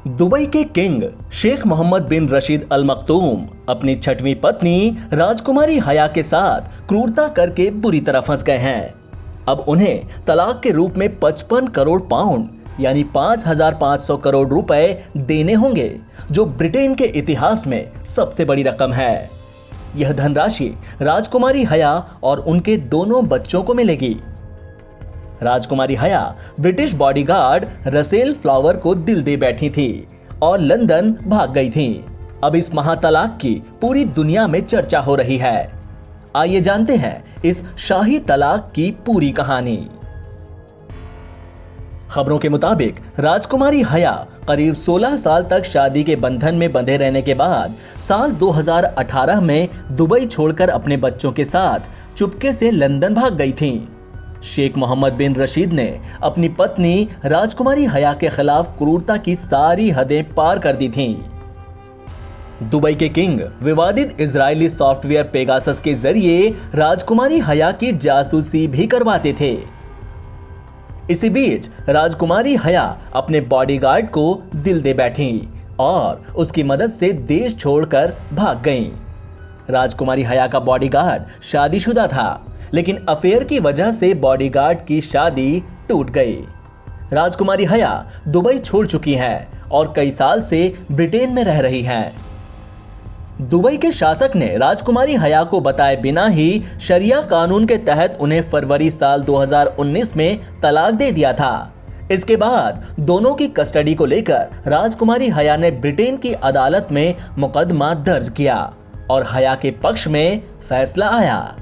Dubai के king Sheikh Mohammad बिन रशीद अल मखदूम अपनी छठवीं पत्नी राजकुमारी हया के साथ क्रूरता करके बुरी तरह फंस गए हैं। अब उन्हें तलाक के रूप में 55 करोड़ पाउंड यानी 5,500 करोड़ रुपए देने होंगे, जो ब्रिटेन के इतिहास में सबसे बड़ी रकम है। यह धनराशि राजकुमारी हया और उनके दोनों बच्चों को मिलेगी। राजकुमारी हया ब्रिटिश बॉडीगार्ड रसेल फ्लावर को दिल दे बैठी थी और लंदन भाग गई थी। अब इस महातलाक की पूरी दुनिया में चर्चा हो रही है। आइए जानते हैं इस शाही तलाक की पूरी कहानी। खबरों के मुताबिक राजकुमारी हया करीब 16 साल तक शादी के बंधन में बंधे रहने के बाद साल 2018 में दुबई छोड़कर अपने बच्चों के साथ चुपके से लंदन भाग गई थीं। शेख मोहम्मद बिन रशीद ने अपनी पत्नी राजकुमारी हया के खिलाफ क्रूरता की सारी हदें पार कर दी थीं। दुबई के किंग विवादित इजरायली सॉफ्टवेयर पेगासस के जरिए राजकुमारी हया की जासूसी भी करवाते थे। इसी बीच राजकुमारी हया अपने बॉडीगार्ड को दिल दे बैठी और उसकी मदद से देश छोड़कर भाग गईं। राजकुमारी हया का बॉडीगार्ड शादीशुदा था, लेकिन अफेयर की वजह से बॉडीगार्ड की शादी टूट गई। राजकुमारी हया दुबई छोड़ चुकी हैं और कई साल से ब्रिटेन में रह रही हैं। दुबई के शासक ने राजकुमारी हया को बताए बिना ही शरिया कानून के तहत उन्हें फरवरी साल 2019 में तलाक दे दिया था। इसके बाद दोनों की कस्टडी को लेकर राजकुमारी हया ने ब्रिटेन की अदालत में मुकदमा दर्ज किया और हया के पक्ष में फैसला आया।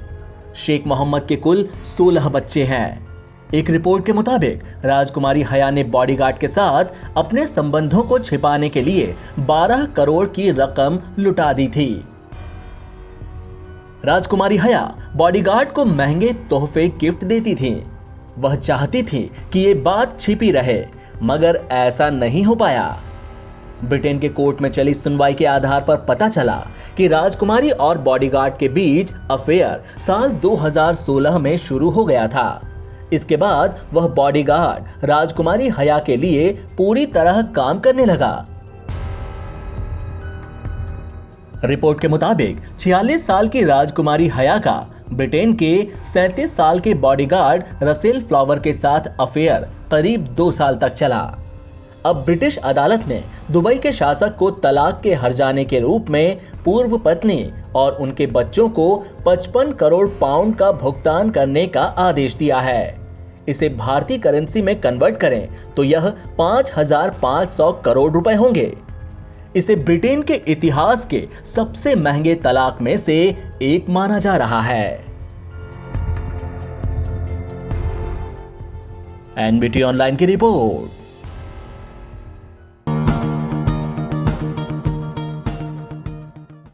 शेख मोहम्मद के कुल 16 बच्चे हैं। एक रिपोर्ट के मुताबिक राजकुमारी हया ने बॉडीगार्ड के साथ अपने संबंधों को छिपाने के लिए 12 करोड़ की रकम लुटा दी थी। राजकुमारी हया बॉडीगार्ड को महंगे तोहफे गिफ्ट देती थी। वह चाहती थी कि ये बात छिपी रहे, मगर ऐसा नहीं हो पाया। ब्रिटेन के कोर्ट में चली सुनवाई के आधार पर पता चला कि राजकुमारी और बॉडीगार्ड के बीच अफेयर साल 2016 में शुरू हो गया था। इसके बाद वह बॉडीगार्ड राजकुमारी हया के लिए पूरी तरह काम करने लगा। रिपोर्ट के मुताबिक 46 साल की राजकुमारी हया का ब्रिटेन के 37 साल के बॉडीगार्ड रसेल फ्लावर के साथ अफेयर करीब 2 साल तक चला। अब ब्रिटिश अदालत ने दुबई के शासक को तलाक के हर्जाने के रूप में पूर्व पत्नी और उनके बच्चों को 55 करोड़ पाउंड का भुगतान करने का आदेश दिया है। इसे भारतीय करेंसी में कन्वर्ट करें तो यह 5,500 करोड़ रुपए होंगे। इसे ब्रिटेन के इतिहास के सबसे महंगे तलाक में से एक माना जा रहा है। एनबीटी ऑनलाइन की रिपोर्ट।